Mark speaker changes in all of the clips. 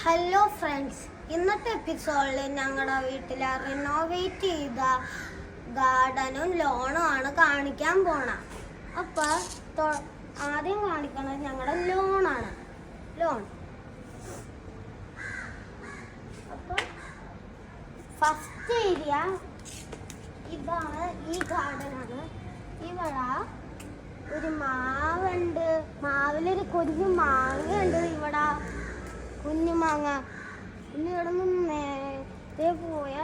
Speaker 1: Hello friends, ഇന്നത്തെ എപ്പിസോഡിൽ ഞങ്ങളുടെ വീട്ടിൽ റിനോവേറ്റ് ചെയ്ത ഗാർഡനും ലോണും ആണ് കാണിക്കാൻ പോണത്. അപ്പോൾ ആദ്യം കാണിക്കുന്നത് ഞങ്ങളുടെ ലോണാണ്. ലോൺ അപ്പോൾ ഫസ്റ്റ് ഏരിയ ഇതാണ്. ഈ ഗാർഡനാണ്. ഇവിടെ ഒരു മാവുണ്ട്. മാവിലൊരു കുഞ്ഞു മാങ്ങയുണ്ട്. ഇവിടെ കുഞ്ഞു മാങ്ങ. ഇന്ന് ഇവിടെ നിന്ന് നേരത്തെ പോയ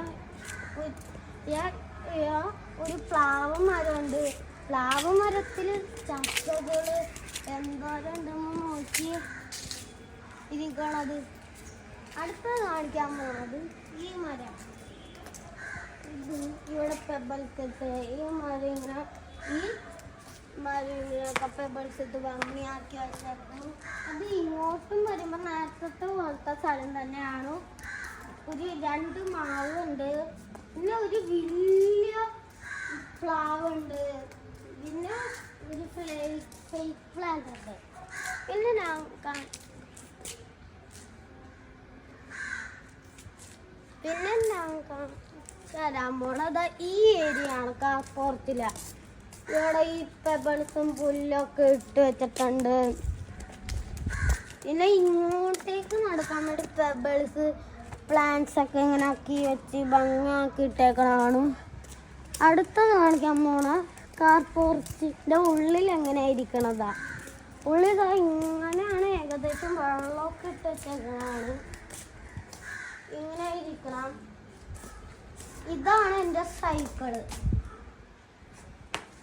Speaker 1: ഒരു പ്ലാവ് മരമുണ്ട്. പ്ലാവ് മരത്തിൽ ചക്കകൾ എന്തോരം ഉണ്ടെന്ന് നോക്കി ഇരിക്കണത്. അടുത്തത് കാണിക്കാൻ പോകുന്നത് ഈ മരം. ഇവിടെ പെബിൾസ് ഇട്ട് ഈ മരം ഇങ്ങനെ പെബിൾസ് ഇട്ട് ഭംഗിയാക്കി വെച്ചേക്കുന്നു. അത് ഇങ്ങോട്ടും വരുമ്പോൾ നേരത്തെ പോലത്തെ സ്ഥലം തന്നെയാണ്. ഒരു 2 മാവുണ്ട്. പിന്നെ ഒരു വലിയ പ്ലാവുണ്ട്. പിന്നെ ഒരു ഫേക്ക് പ്ലാന്റ് ഉണ്ട്. പിന്നെ ഞാൻ തരാൻ പോണത് ഈ ഏരിയ ആണ്. കാപ്പുറത്തില ഇവിടെ ഈ പെബിൾസും പുല്ലൊക്കെ ഇട്ട് വെച്ചിട്ടുണ്ട്. പിന്നെ ഇങ്ങോട്ടേക്ക് നടക്കാൻ വേണ്ടി പെബിൾസ് പ്ലാന്റ്സ് ഒക്കെ ഇങ്ങനെ ആക്കി വെച്ച് ഭംഗിയാക്കി ഇട്ടേക്കണതാണ്. അടുത്ത കാണിക്കാൻ പോണ കാർ പോർച്ചിൻ്റെ ഉള്ളിൽ എങ്ങനെ ഇരിക്കണതാ. ഉള്ളിൽ ഇങ്ങനെയാണ് ഏകദേശം വെള്ളമൊക്കെ ഇട്ട് വെച്ചേക്കണതാണ്. ഇങ്ങനെ ഇരിക്കണം. ഇതാണ് എൻ്റെ സൈക്കിള്.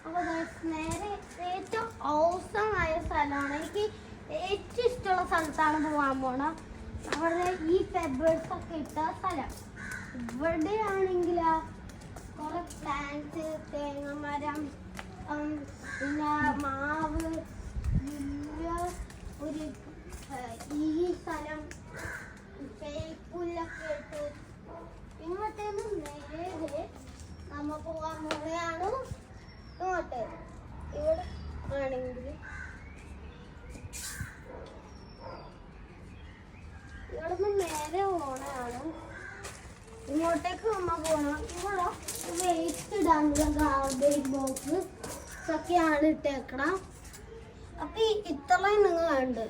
Speaker 1: അപ്പോൾ നേരെ ഏറ്റവും ഔസമായ സ്ഥലമാണ്. എനിക്ക് ഏറ്റവും ഇഷ്ടമുള്ള സ്ഥലത്താണ് പോകാൻ പോണത്. അവിടെ ഈ പെബിൾസ് ഒക്കെ ഇട്ട സ്ഥലം. ഇവിടെയാണെങ്കിൽ കുറെ പ്ലാന്റ്സ്, തേങ്ങമരം, പിന്നെ മാവ്, ഒരു ഈ സ്ഥലം പുല്ലൊക്കെ ഇട്ട് ഇങ്ങോട്ടേന്ന് നേരെ നമ്മൾ പോകാൻ പോവുകയാണ്. ഇങ്ങോട്ട് ഇവിടെ ആണെങ്കിൽ ഇവിടെ നിന്ന് നേരെ പോകണതാണ്. ഇങ്ങോട്ടേക്ക് നമ്മൾ പോകണം. ഇവിടെ വേസ്റ്റ് ഇടാനുള്ള ഗാർബേജ് ബോക്സ് ഒക്കെയാണ് ഇട്ടേക്കണം. അപ്പം ഇത്രയും നിങ്ങൾ കണ്ട്.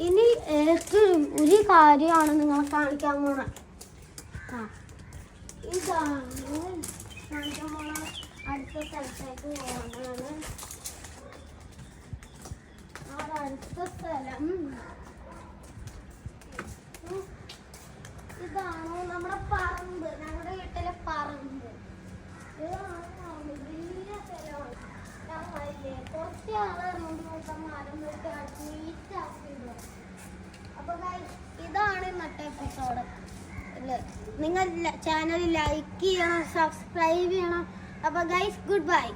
Speaker 1: ഇനി ഏറ്റവും ഒരു കാര്യമാണ് നിങ്ങളെ കാണിക്കാൻ പോണത്. ഇതാണ് കാണിക്കാൻ പോണ അടുത്ത സ്ഥലത്തേക്ക് പോകണതാണ്. അടുത്ത സ്ഥലം ഇതാണ്. നമ്മുടെ പറമ്പ്, ഞങ്ങളുടെ വീട്ടിലെ പറമ്പ്. ഇതാണ് വലിയ സ്ഥലമാണ്. കുറച്ച് ആളുകളുണ്ട്. മരം വെട്ടി നീറ്റാക്കിയിടും. അപ്പൊ ഇതാണ് ഇന്നത്തെ എപ്പിസോഡ്. നിങ്ങൾ ചാനൽ ലൈക്ക് ചെയ്യണം, സബ്സ്ക്രൈബ് ചെയ്യണം. അപ്പോൾ ഗൈസ്, ഗുഡ് ബൈ.